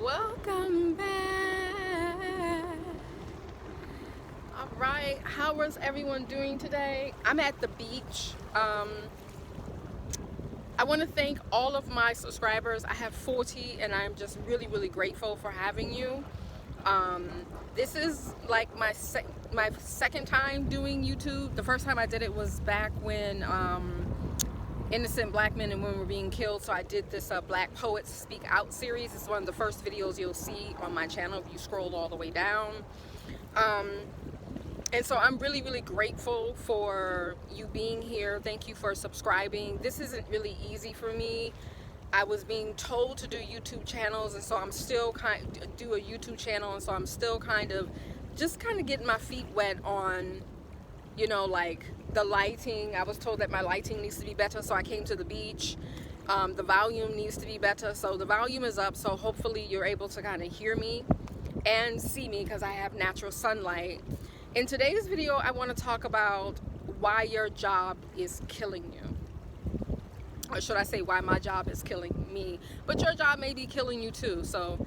Welcome back. All right, how was everyone doing today? I'm at the beach. I want to thank all of my subscribers. I have 40, and I'm just really grateful for having you. Um, this is like my second time doing YouTube. The first time I did it was back when innocent black men and women were being killed. So I did this Black Poets Speak Out series. It's one of the first videos you'll see on my channel if you scroll all the way down. And so I'm really grateful for you being here. Thank you for subscribing. This isn't really easy for me. I was being told to do YouTube channels, and so I'm still do a YouTube channel, and so I'm still kind of getting my feet wet on, like the lighting. I was told that my lighting needs to be better, so I came to the beach. The volume needs to be better, so the volume is up, so hopefully you're able to kind of hear me and see me because I have natural sunlight. In today's video, I want to talk about why your job is killing you. Or should I say why my job is killing me, but your job may be killing you too. So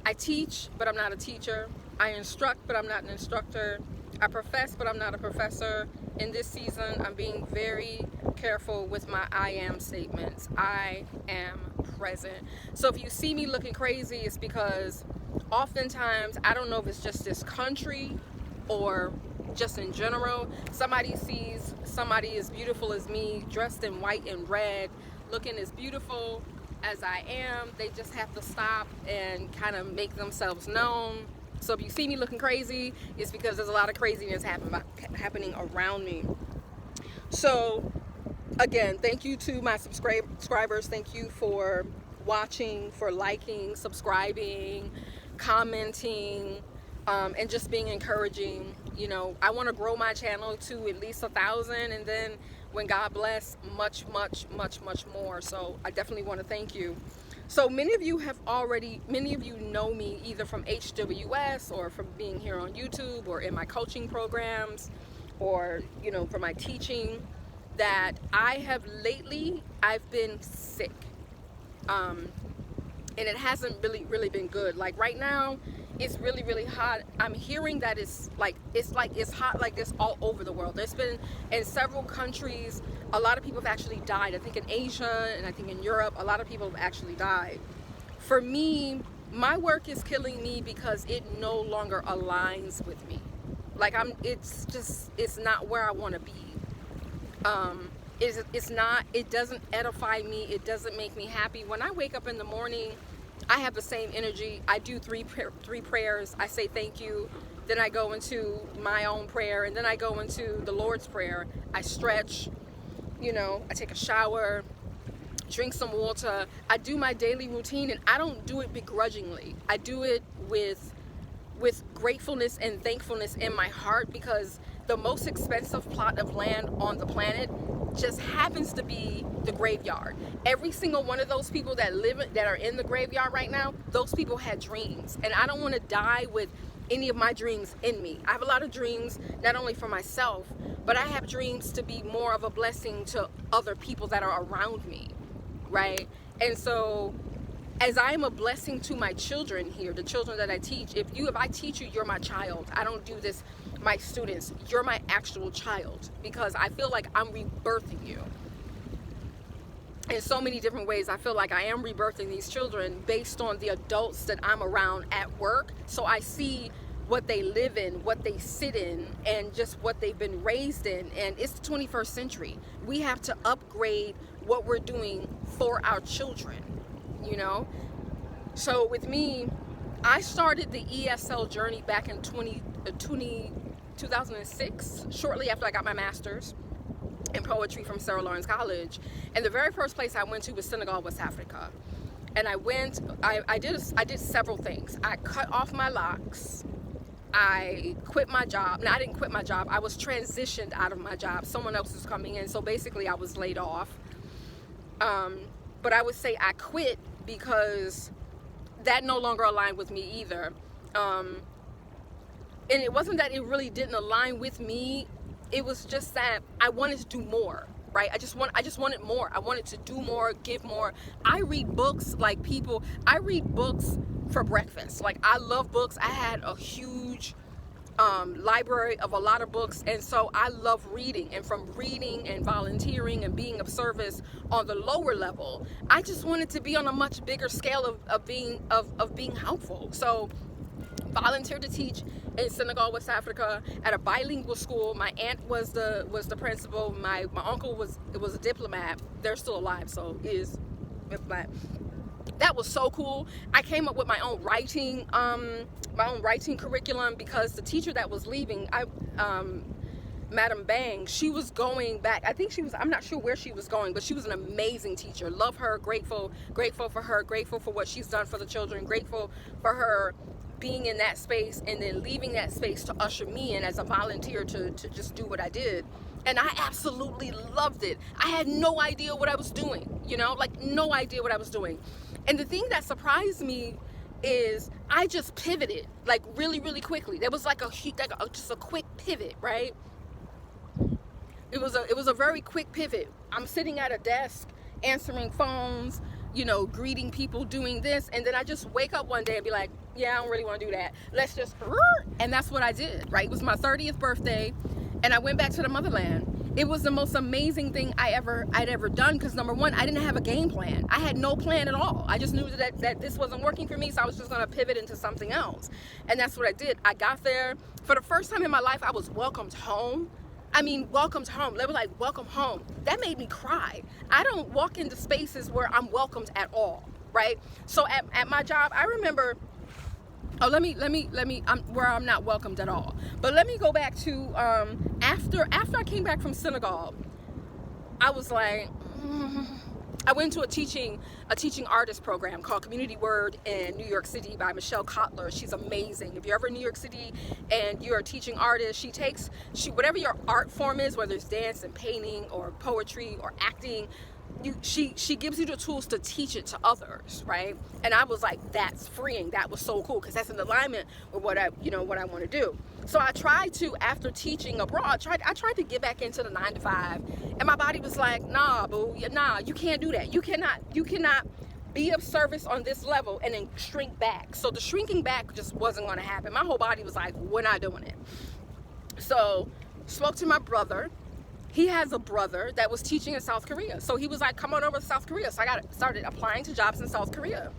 I teach, but I'm not a teacher. I instruct, but I'm not an instructor. I profess, but I'm not a professor. In this season, I'm being very careful with my I am statements. I am present. So if you see me looking crazy, it's because oftentimes, I don't know if it's just this country or just in general, somebody sees somebody as beautiful as me, dressed in white and red, looking as beautiful as I am. They just have to stop and kind of make themselves known. So if you see me looking crazy, it's because there's a lot of craziness happening around me. So again, thank you to my subscribers. Thank you for watching, for liking, subscribing, commenting, and just being encouraging. I want to grow my channel to at least 1,000, and then when God bless, much more. So I definitely want to thank you. So many of you know me either from HWS or from being here on YouTube or in my coaching programs or for my teaching, that I've been sick, and it hasn't really been good. Like right now, it's really hot. I'm hearing that it's hot like this all over the world. There's been in several countries, a lot of people have actually died. I think in Asia and I think in Europe, a lot of people have actually died. For me, my work is killing me because it no longer aligns with me. Like it's not where I want to be. It doesn't edify me. It doesn't make me happy. When I wake up in the morning, I have the same energy. I do three prayers. I say thank you. Then I go into my own prayer, and then I go into the Lord's Prayer. I stretch, I take a shower, drink some water. I do my daily routine, and I don't do it begrudgingly. I do it with gratefulness and thankfulness in my heart, because the most expensive plot of land on the planet just happens to be the graveyard. Every single one of those people that are in the graveyard right now, those people had dreams, and I don't want to die with any of my dreams in me. I have a lot of dreams, not only for myself, but I have dreams to be more of a blessing to other people that are around me, right? And so as I am a blessing to my children here, the children that I teach, if I teach you, you're my child. I don't do this, my students, you're my actual child, because I feel like I'm rebirthing you. In so many different ways, I feel like I am rebirthing these children based on the adults that I'm around at work. So I see what they live in, what they sit in, and just what they've been raised in. And it's the 21st century. We have to upgrade what we're doing for our children, So with me, I started the ESL journey back in 2006, shortly after I got my master's in poetry from Sarah Lawrence College. And the very first place I went to was Senegal, West Africa. And I did several things. I cut off my locks. I quit my job. No, I didn't quit my job. I was transitioned out of my job. Someone else was coming in. So basically I was laid off. But I would say I quit because that no longer aligned with me either. And it wasn't that it really didn't align with me. It was just that I wanted to do more, right? I just wanted more. I wanted to do more, give more. I read books like people. I read books for breakfast. Like, I love books. I had a huge library of a lot of books, and so I love reading. And from reading and volunteering and being of service on the lower level, I just wanted to be on a much bigger scale of being helpful. So volunteered to teach in Senegal, West Africa, at a bilingual school. My aunt was the principal. My uncle was a diplomat. They're still alive, so is diplomat. That was so cool. I came up with my own writing curriculum, because the teacher that was leaving, Madam Bang, she was going back. I think I'm not sure where she was going, but she was an amazing teacher. Love her, grateful for her, grateful for what she's done for the children, grateful for her being in that space and then leaving that space to usher me in as a volunteer to just do what I did. And I absolutely loved it. I had no idea what I was doing, like no idea what I was doing. And the thing that surprised me is I just pivoted like really, really quickly. There was like just a quick pivot, right? It was a very quick pivot. I'm sitting at a desk answering phones, greeting people, doing this, and then I just wake up one day and be like, yeah, I don't really want to do that. Let's just, and that's what I did, right? It was my 30th birthday, and I went back to the motherland. It was the most amazing thing I'd ever done, because number one, I didn't have a game plan. I had no plan at all. I just knew that this wasn't working for me, so I was just gonna pivot into something else. And that's what I did. I got there. For the first time in my life, I was welcomed home. I mean, welcomed home. They were like, welcome home. That made me cry. I don't walk into spaces where I'm welcomed at all, right? So at my job, I remember, where I'm not welcomed at all. But let me go back to, after I came back from Senegal, I was like, I went to a teaching artist program called Community Word in New York City by Michelle Kotler. She's amazing. If you're ever in New York City and you're a teaching artist, whatever your art form is, whether it's dance and painting or poetry or acting, she gives you the tools to teach it to others, right? And I was like, that's freeing. That was so cool, because that's in alignment with what I want to do. So I tried to, after teaching abroad, I tried to get back into the 9-to-5, and my body was like, nah, boo, nah, you can't do that. You cannot be of service on this level and then shrink back. So the shrinking back just wasn't going to happen. My whole body was like, we're not doing it. So spoke to my brother. He has a brother that was teaching in South Korea. So he was like, come on over to South Korea. So I started applying to jobs in South Korea.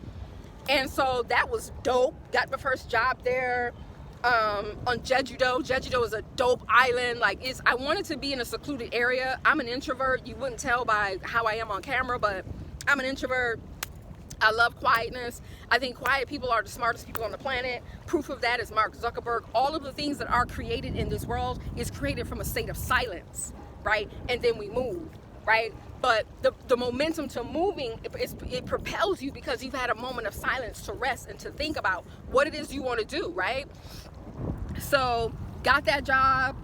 And so that was dope. Got my first job there on Jeju-do. Jeju-do is a dope island. I wanted to be in a secluded area. I'm an introvert. You wouldn't tell by how I am on camera, but I'm an introvert. I love quietness. I think quiet people are the smartest people on the planet. Proof of that is Mark Zuckerberg. All of the things that are created in this world is created from a state of silence, right? And then we move, right? But the momentum to moving, it propels you because you've had a moment of silence to rest and to think about what it is you want to do, right? So got that job,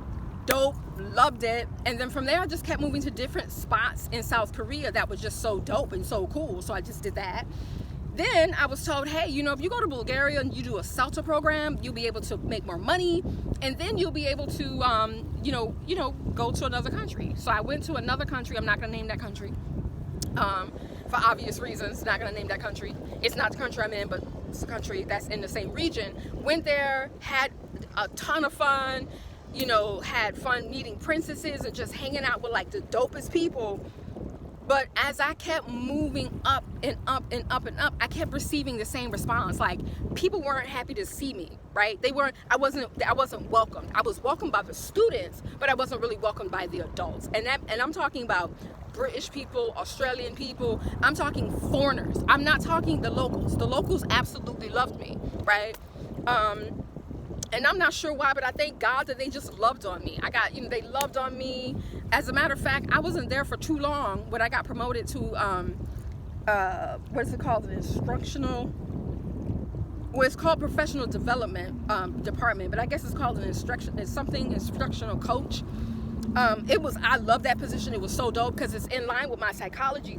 dope, loved it. And then from there, I just kept moving to different spots in South Korea that was just so dope and so cool. So I just did that. Then I was told, hey, if you go to Bulgaria and you do a CELTA program, you'll be able to make more money, and then you'll be able to, go to another country. So I went to another country. I'm not going to name that country for obvious reasons. Not going to name that country. It's not the country I'm in, but it's a country that's in the same region. Went there, had a ton of fun, had fun meeting princesses and just hanging out with the dopest people. But as I kept moving up and up and up and up, I kept receiving the same response. People weren't happy to see me, right? I wasn't welcomed. I was welcomed by the students, but I wasn't really welcomed by the adults. And I'm talking about British people, Australian people. I'm talking foreigners. I'm not talking the locals. The locals absolutely loved me, right? And I'm not sure why, but I thank God that they just loved on me. They loved on me. As a matter of fact, I wasn't there for too long when I got promoted to, what is it called? It's called professional development department, but I guess it's called instructional coach. I love that position. It was so dope because it's in line with my psychology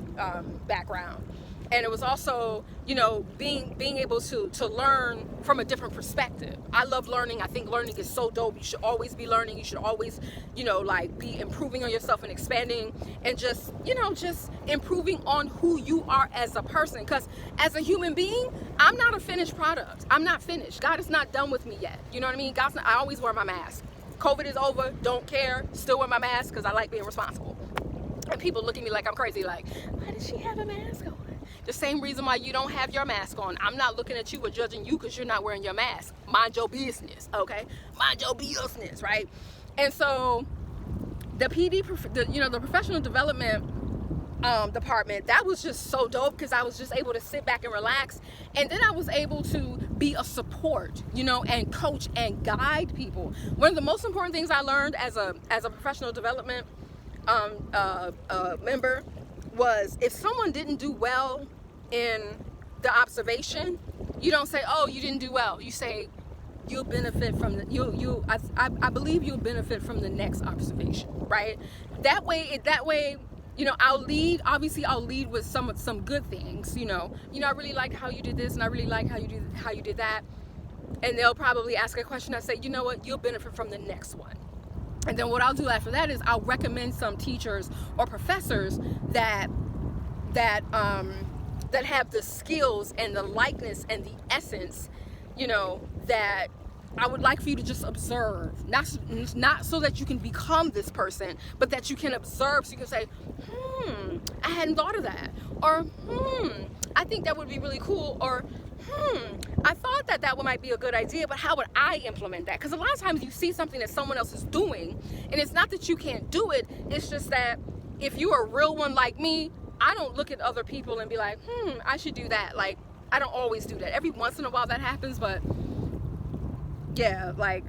background. And it was also, you know, being able to learn from a different perspective. I love learning. I think learning is so dope. You should always be learning. You should always, you know, like be improving on yourself and expanding and just, you know, just improving on who you are as a person. Because as a human being, I'm not a finished product. I'm not finished. God is not done with me yet. You know what I mean? God's not, I always wear my mask. COVID is over. Don't care. Still wear my mask because I like being responsible. And people look at me like I'm crazy, like, why does she have a mask on? The same reason why you don't have your mask on. I'm not looking at you or judging you because you're not wearing your mask. Mind your business, okay? Mind your business, right? And so the the professional development department, that was just so dope because I was just able to sit back and relax. And then I was able to be a support, you know, and coach and guide people. One of the most important things I learned as a professional development member was, if someone didn't do well in the observation, you don't say, oh, you didn't do well. You say, you'll benefit from the I believe you'll benefit from the next observation, right? That way, you know, I'll lead with some good things, you know, I really like how you did this, and I really like how you did that. And they'll probably ask a question. I say, you know what, you'll benefit from the next one. And then what I'll do after that is I'll recommend some teachers or professors that have the skills and the likeness and the essence, you know, that I would like for you to just observe. Not so that you can become this person, but that you can observe, so you can say, I hadn't thought of that. Or, I think that would be really cool. Or, I thought that might be a good idea, but how would I implement that? Because a lot of times you see something that someone else is doing, and it's not that you can't do it, it's just that if you're a real one like me, I don't look at other people and be like, I should do that. Like, I don't always do that. Every once in a while that happens, but yeah, like,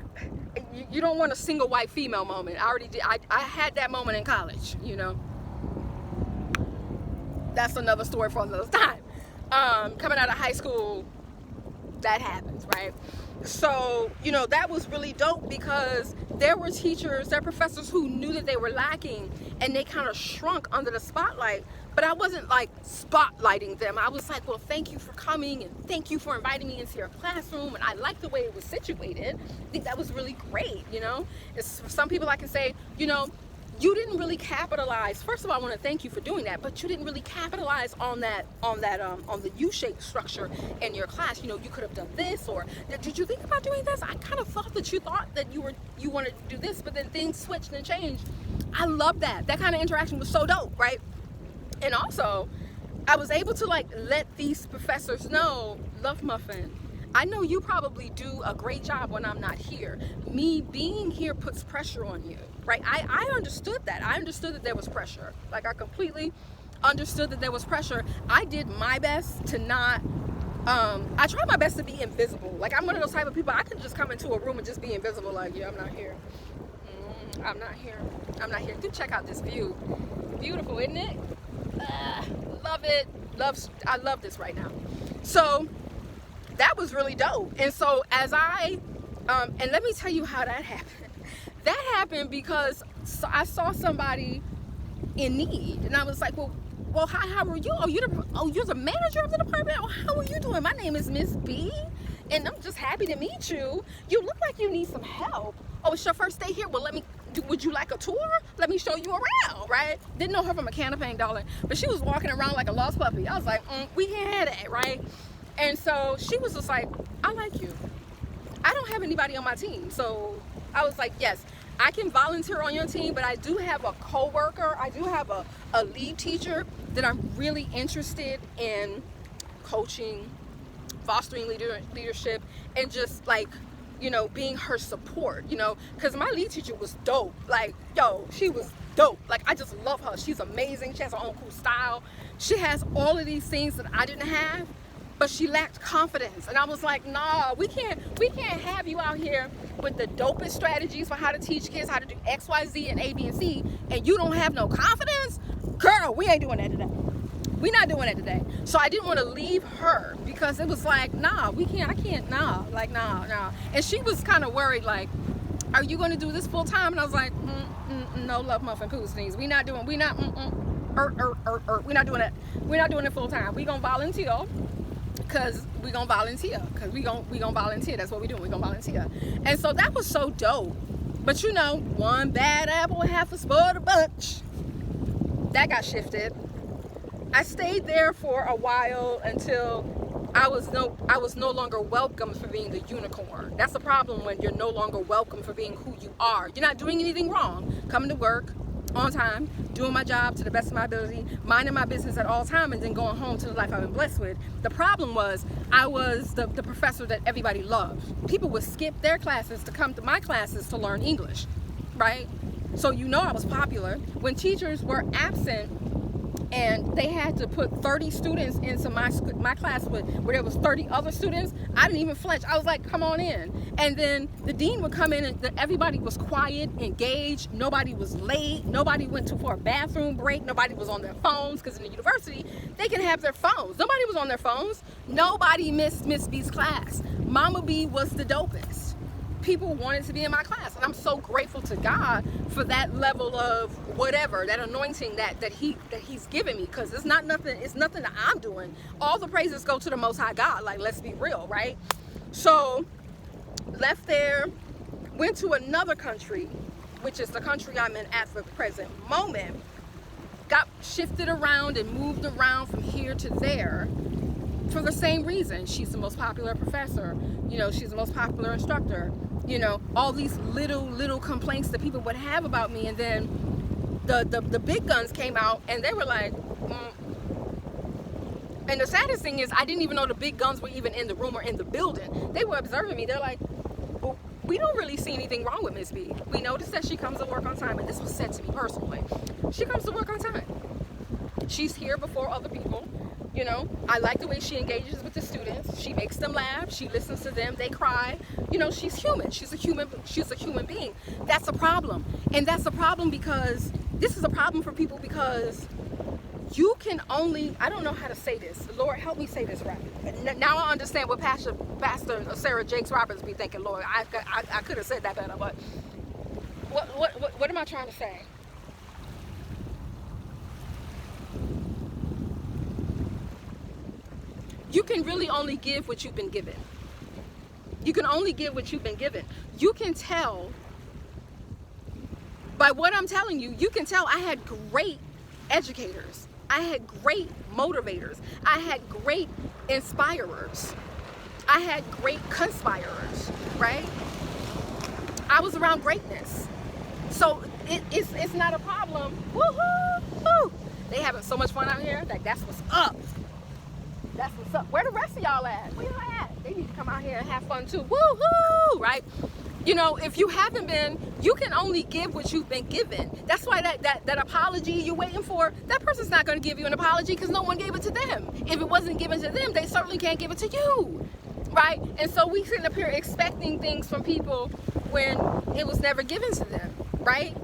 you don't want a single white female moment. I already did. I had that moment in college, you know. That's another story for another time. Coming out of high school, that happens, right? So, you know, that was really dope because there were professors who knew that they were lacking, and they kind of shrunk under the spotlight. But I wasn't like spotlighting them. I was like, well, thank you for coming, and thank you for inviting me into your classroom. And I liked the way it was situated. I think that was really great, you know. It's, for some people I can say, you know, you didn't really capitalize. First of all, I want to thank you for doing that, but you didn't really capitalize on the U-shaped structure in your class. You know, you could have done this, or did you think about doing this? I kind of thought that you wanted to do this, but then things switched and changed. I love that. That kind of interaction was so dope, right? And also, I was able to like let these professors know, Love Muffin, I know you probably do a great job when I'm not here. Me being here puts pressure on you, right? I understood that. I understood that there was pressure. Like, I completely understood that there was pressure. I did my best to not, I tried my best to be invisible. Like, I'm one of those type of people, I can just come into a room and just be invisible, like, yeah, I'm not here. I'm not here. I'm not here. Do check out this view. Beautiful, isn't it? Love it. I love this right now. So that was really dope. And so as and let me tell you how that happened. That happened because I saw somebody in need, and I was like, well, hi, how are you? You're the manager of the department? Oh, how are you doing? My name is Miss B, and I'm just happy to meet you. You look like you need some help. Oh, it's your first day here? Well, would you like a tour? Let me show you around, right? Didn't know her from a can of paint, darling, but she was walking around like a lost puppy. I was like, we can't have that, right? And so she was just like, I like you. I don't have anybody on my team. So I was like, yes, I can volunteer on your team, but I do have a coworker. I do have a lead teacher that I'm really interested in coaching, fostering leadership, and just like, you know, being her support, you know, because my lead teacher was dope. Like, yo, she was dope. Like, I just love her. She's amazing. She has her own cool style. She has all of these things that I didn't have, but she lacked confidence. And I was like, nah, we can't have you out here with the dopest strategies for how to teach kids how to do X, Y, Z, and A, B, and C, and you don't have no confidence. Girl, we ain't doing that today. We're not doing it today. So I didn't want to leave her because it was like, nah, I can't, nah. And she was kind of worried, like, are you going to do this full time? And I was like, no, Love Muffin Coos things. We not. We're not doing it. We're not doing it full time. We're gonna volunteer. Cause we gonna volunteer. Cause we gonna volunteer. That's what we doing. We gonna volunteer. And so that was so dope. But you know, one bad apple, half a spoiled bunch. That got shifted. I stayed there for a while until I was no longer welcome for being the unicorn. That's the problem when you're no longer welcome for being who you are. You're not doing anything wrong. Coming to work on time, doing my job to the best of my ability, minding my business at all time, and then going home to the life I've been blessed with. The problem was I was the professor that everybody loved. People would skip their classes to come to my classes to learn English, right? So you know I was popular. When teachers were absent and they had to put 30 students into my class where there was 30 other students, I didn't even flinch. I was like, come on in. And then the dean would come in and everybody was quiet, engaged. Nobody was late. Nobody went for a bathroom break. Nobody was on their phones, because in the university, they can have their phones. Nobody was on their phones. Nobody missed Miss B's class. Mama B was the dopest. People wanted to be in my class, and I'm so grateful to God for that level of whatever, that anointing that he's given me, because it's nothing that I'm doing. All the praises go to the Most High God. Like, let's be real, right? So left there, went to another country, which is the country I'm in at the present moment. Got shifted around and moved around from here to there for the same reason. She's the most popular professor, you know, she's the most popular instructor, you know, all these little complaints that people would have about me. And then the big guns came out and they were like, And the saddest thing is I didn't even know the big guns were even in the room or in the building. They were observing me. They're like, well, we don't really see anything wrong with Miss B. We noticed that she comes to work on time, and this was said to me personally. She comes to work on time. She's here before other people. You know, I like the way she engages with the students. She makes them laugh. She listens to them. They cry. You know, she's human. She's a human being. That's a problem. And that's a problem because this is a problem for people, because you can only, I don't know how to say this. Lord, help me say this right. Now I understand what Pastor Sarah Jakes Roberts be thinking. Lord, I could have said that better, but what am I trying to say? You can really only give what you've been given. You can only give what you've been given. You can tell by what I'm telling you. You can tell I had great educators. I had great motivators. I had great inspirers. I had great conspirers, right? I was around greatness. So it's not a problem. Woo-hoo! They having so much fun out here. Like, that's what's up. That's what's up. Where the rest of y'all at? Where y'all at? They need to come out here and have fun too. Woo-hoo! Right? You know, if you haven't been, you can only give what you've been given. That's why that apology you're waiting for, that person's not going to give you an apology because no one gave it to them. If it wasn't given to them, they certainly can't give it to you. Right? And so we sit up here expecting things from people when it was never given to them. Right?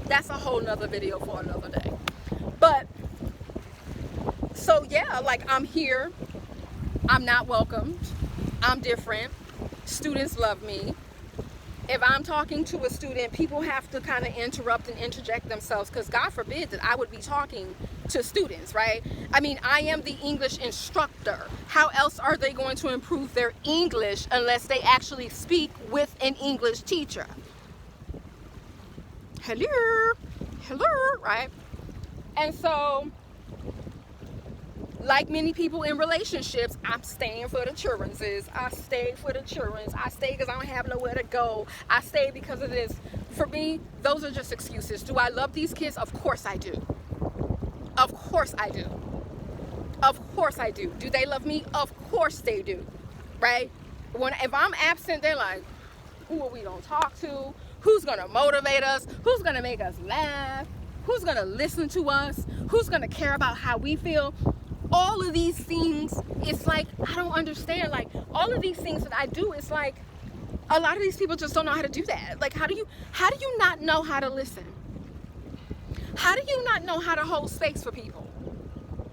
That's a whole nother video for another day. But so yeah, like, I'm here, I'm not welcomed, I'm different, students love me. If I'm talking to a student, people have to kind of interrupt and interject themselves, because God forbid that I would be talking to students, right? I mean, I am the English instructor. How else are they going to improve their English unless they actually speak with an English teacher? Hello, right? And so, like many people in relationships, I'm staying for the children's. I stay for the children's. I stay because I don't have nowhere to go. I stay because of this. For me, those are just excuses. Do I love these kids? Of course I do. Of course I do. Of course I do. Do they love me? Of course they do. Right? If I'm absent, they're like, who are we going to talk to? Who's going to motivate us? Who's going to make us laugh? Who's going to listen to us? Who's going to care about how we feel? All of these things, it's like, I don't understand. Like, all of these things that I do, it's like, a lot of these people just don't know how to do that. Like, how do you not know how to listen? How do you not know how to hold space for people?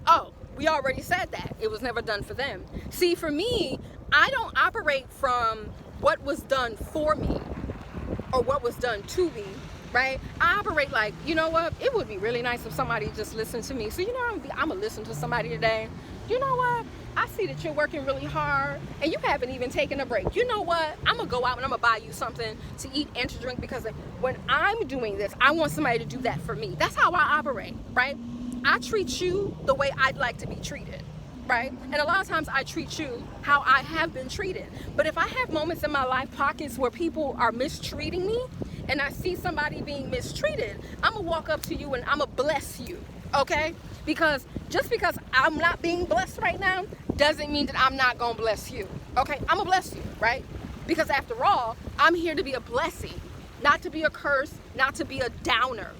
Oh, we already said that. It was never done for them. See, for me, I don't operate from what was done for me or what was done to me. right? I operate like, you know what? It would be really nice if somebody just listened to me. So, you know, I'm going to listen to somebody today. You know what? I see that you're working really hard and you haven't even taken a break. You know what? I'm going to go out and I'm going to buy you something to eat and to drink, because when I'm doing this, I want somebody to do that for me. That's how I operate, right? I treat you the way I'd like to be treated, right? And a lot of times I treat you how I have been treated. But if I have moments in my life, pockets where people are mistreating me, and I see somebody being mistreated, I'm gonna walk up to you and I'm gonna bless you, okay? Because just because I'm not being blessed right now doesn't mean that I'm not gonna bless you, okay? I'm gonna bless you, right? Because after all, I'm here to be a blessing, not to be a curse, not to be a downer,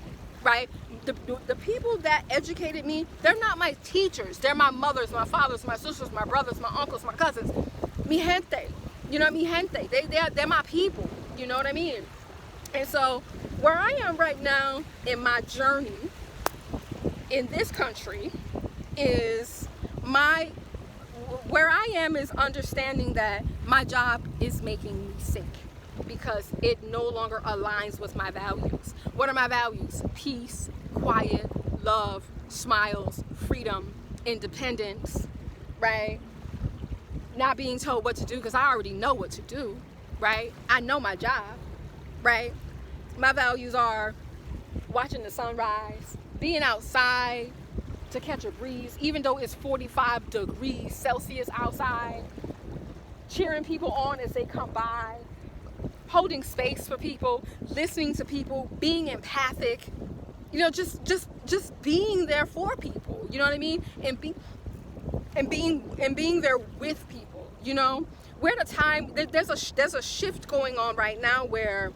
right? The people that educated me, they're not my teachers. They're my mothers, my fathers, my sisters, my brothers, my uncles, my cousins. Mi gente, you know, mi gente. They're my people, you know what I mean? And so where I am right now in my journey in this country is where I am is understanding that my job is making me sick because it no longer aligns with my values. What are my values? Peace, quiet, love, smiles, freedom, independence, right? Not being told what to do because I already know what to do, right? I know my job, right? My values are watching the sunrise, being outside to catch a breeze, even though it's 45 degrees Celsius outside, cheering people on as they come by, holding space for people, listening to people, being empathic, you know, just being there for people, you know what I mean? And being there with people, you know? We're at a time, there's a shift going on right now where,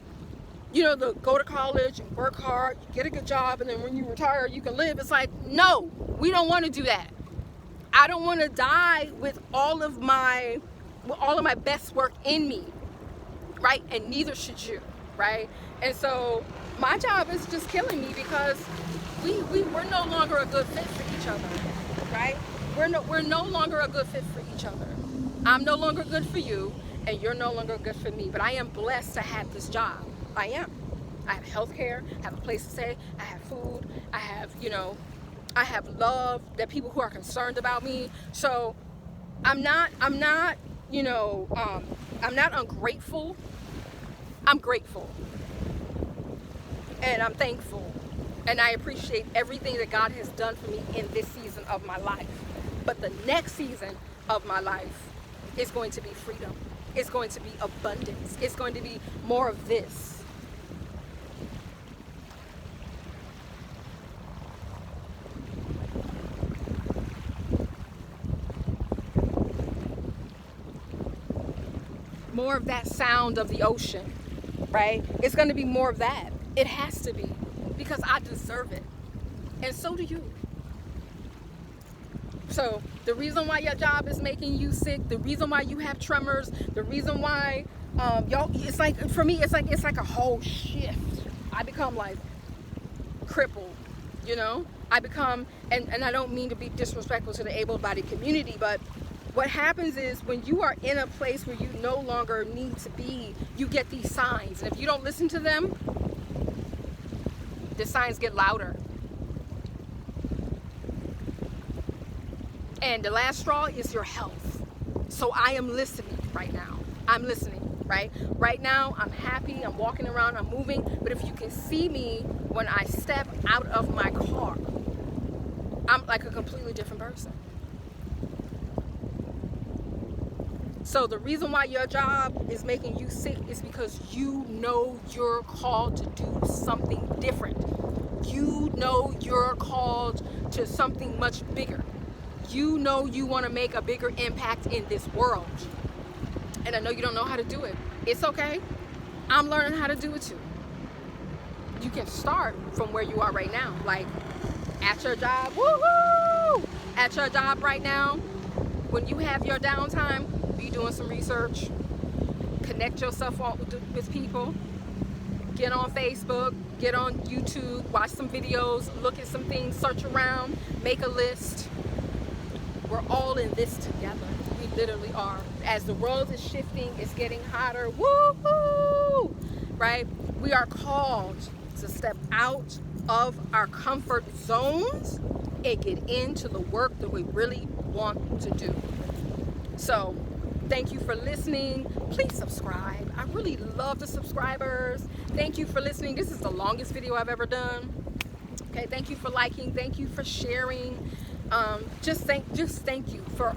you know, go to college and work hard, get a good job, and then when you retire, you can live. It's like, no, we don't want to do that. I don't want to die with all of my best work in me, right? And neither should you, right? And so my job is just killing me because we're no longer a good fit for each other, right? We're no longer a good fit for each other. I'm no longer good for you, and you're no longer good for me. But I am blessed to have this job. I am. I have health care, I have a place to stay, I have food, I have, you know, I have love, that people who are concerned about me. So I'm not, you know, I'm not ungrateful. I'm grateful. And I'm thankful. And I appreciate everything that God has done for me in this season of my life. But the next season of my life is going to be freedom. It's going to be abundance. It's going to be more of this. More of that sound of the ocean, right? It's going to be more of that. It has to be, because I deserve it. And so do you. So the reason why your job is making you sick, the reason why you have tremors, the reason why y'all, it's like, for me, it's like a whole shift. I become like crippled, you know? I become, and I don't mean to be disrespectful to the able-bodied community, but what happens is when you are in a place where you no longer need to be, you get these signs. And if you don't listen to them, the signs get louder. And the last straw is your health. So I am listening right now. I'm listening, right? Right now, I'm happy, I'm walking around, I'm moving. But if you can see me when I step out of my car, I'm like a completely different person. So the reason why your job is making you sick is because you know you're called to do something different. You know you're called to something much bigger. You know you want to make a bigger impact in this world. And I know you don't know how to do it. It's okay. I'm learning how to do it too. You can start from where you are right now. Like at your job, woohoo! At your job right now, when you have your downtime, be doing some research, connect yourself with people, get on Facebook, get on YouTube, watch some videos, look at some things, search around, make a list. We're all in this together. We literally are. As the world is shifting, it's getting hotter, woo-hoo, right? We are called to step out of our comfort zones and get into the work that we really want to do. So thank you for listening. Please subscribe. I really love the subscribers. Thank you for listening. This is the longest video I've ever done. Okay, thank you for liking. Thank you for sharing. Just thank you for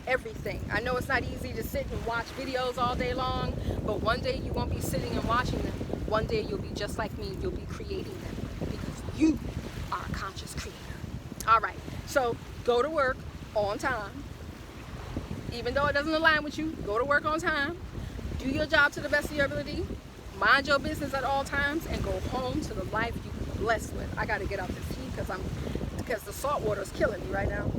everything. I know it's not easy to sit and watch videos all day long, but one day you won't be sitting and watching them. One day you'll be just like me. You'll be creating them because you are a conscious creator. All right, so go to work on time. Even though it doesn't align with you, go to work on time. Do your job to the best of your ability. Mind your business at all times and go home to the life you're blessed with. I got to get out this heat because the salt water is killing me right now.